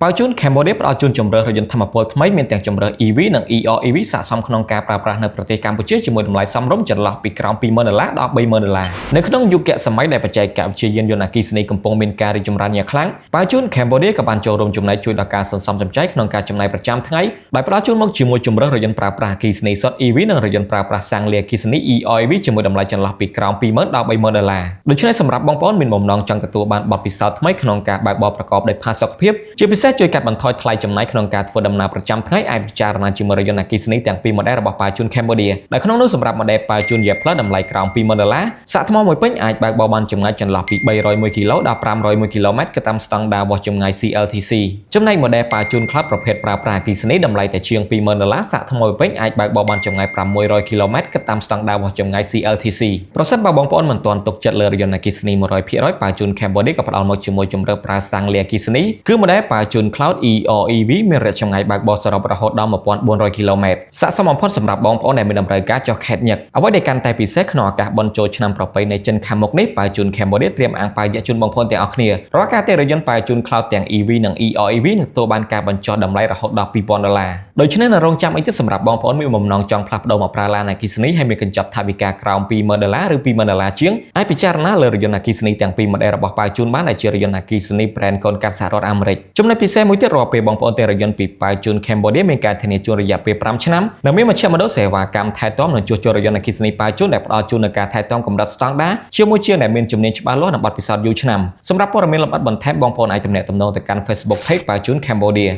បើជូន Cambodia ផ្ដល់ជូនជម្រើសរថយន្តថាមពលថ្មីមានទាំងជម្រើស EV និង EREV ស័ក្តិសមក្នុងការប្រើប្រាស់នៅប្រទេសកម្ពុជាជាមួយតម្លៃសមរម្យចន្លោះពីក្រោម$20,000ដល់$30,000នៅក្នុងយុគសម័យដែលបច្ចេកវិទ្យាយានយន្តអគ្គិសនីកំពុងមានការរីកចម្រើនយ៉ាងខ្លាំងបើជូន Cambodia ក៏បានចូលរួមចំណែកជួយដល់ការសន្សំសំចៃក្នុងការចំណាយប្រចាំថ្ងៃដោយផ្ដល់ជូនមកជាមួយជម្រើសរថយន្តប្រើប្រាស់អគ្គិសនីសុទ្ធ EV និងរថយន្តប្រើប្រាស់សាំងលាយអគ្គិសនី EREV ជាមួយតម្លៃចន្លោះពីក្រោម$20,000ដល់$30,000ដូច្នេះសម្រាប់បងប្អូនមានបំណងចង់ទទួលបានបទពិសោធន៍ថ្មីក្នុងការបើកបរប្រកបដោយផាសុកភាពជាពិសេសជួយកាត់បន្ថយថ្លៃចំណាយក្នុងការធ្វើដំណើរប្រចាំថ្ងៃអាចពិចារណាជាមួយរថយន្តអគ្គិសនីទាំងពីរម៉ូដែលរបស់ប៉ាជូន Cambodia ដែលក្នុងនោះសម្រាប់ម៉ូដែលប៉ាជូន Year Plus តម្លៃក្រោម$20,000សាកថ្មមួយពេញអាចបើកបរបានចម្ងាយចន្លោះពី301គីឡូដល់501គីឡូម៉ែត្រគឺតាមស្តង់ដារវាស់ចម្ងាយ CLTC ចំណែកម៉ូដែលប៉ាជូន Cloud ប្រភេទប្រើប្រាស់អគ្គិសនីតម្លៃតែជាង$20,000សាកថ្មមួយពេញអាចបើកបរបានចម្ងាយ600គីឡូម៉ែត្រគឺតាមស្តង់ដារវាស់ចម្ងាយ CLTC ប្រសិនបើបងប្អូនមិនទាន់ទុកចិត្តលើរថយន្តអគ្គិសនី100%ប៉ាជូន Cambodia ក៏ផ្ដល់មកជាមួយជម្រើសប្រើសាំងលាយអគ្គិសនីគឺម៉ូដែលប៉ាជូន Cloud EREV មានរយៈចម្ងាយបើកបរសរុបរហូតដល់1,400គីឡូម៉ែត្រស័ក្តិសមបំផុតសម្រាប់បងប្អូនដែលមានតម្រូវការចុះខេត្តញឹកអ្វីដែលកាន់តែពិសេសក្នុងឱកាសបុណ្យចូលឆ្នាំប្រពៃណីចិនខាងមុខនេះប៉ាជូន Cambodia ត្រៀមអាំងប៉ាវយៈជូនបងប្អូនទាំងអស់គ្នារាល់ការទិញរថយន្តប៉ាជូន Cloud ទាំង EV និង EREV នឹងទទួលបានការបញ្ចុះតម្លៃរហូតដល់$2,000ដូច្នេះនៅរងចាំអីទៀតសម្រាប់បងប្អូនមានបំណងចង់ផ្លាស់ប្ដូរមកប្រើឡានអគ្គិសនីហើយមានកញ្ចប់ថវិកាក្រោម$20,000ឬ$20,000ជាងអាចពិចារណាលើរថយន្តអគ្គិសនីទាំងពីរម៉ូដែលរបស់ប៉ាជូនបានដែលជារថយន្តអគ្គិសនី brand កូនកាត់សហរដ្ឋអាមេរិកចំណុចពិសេសមួយទៀតរាល់ពេលបងប្អូនទិញរថយន្តពីប៉ាជូន Cambodia មានការធានាជូនរយៈពេល5ឆ្នាំនិងមានមជ្ឈមណ្ឌលសេវាកម្មថែទាំនិងជួសជុលរថយន្តអគ្គិសនីប៉ាជូនដែលផ្ដល់ជូននូវការថែទាំកម្រិតស្តង់ដារជាមួយជាងដែលមានជំនាញច្បាស់លាស់និងបទពិសោធន៍យូរឆ្នាំសម្រាប់ព័ត៌មានលម្អិតបន្ថែមបងប្អូនអាចទំនាក់ទំនងទៅកាន់ Facebook Page ប៉ាជូន Cambodia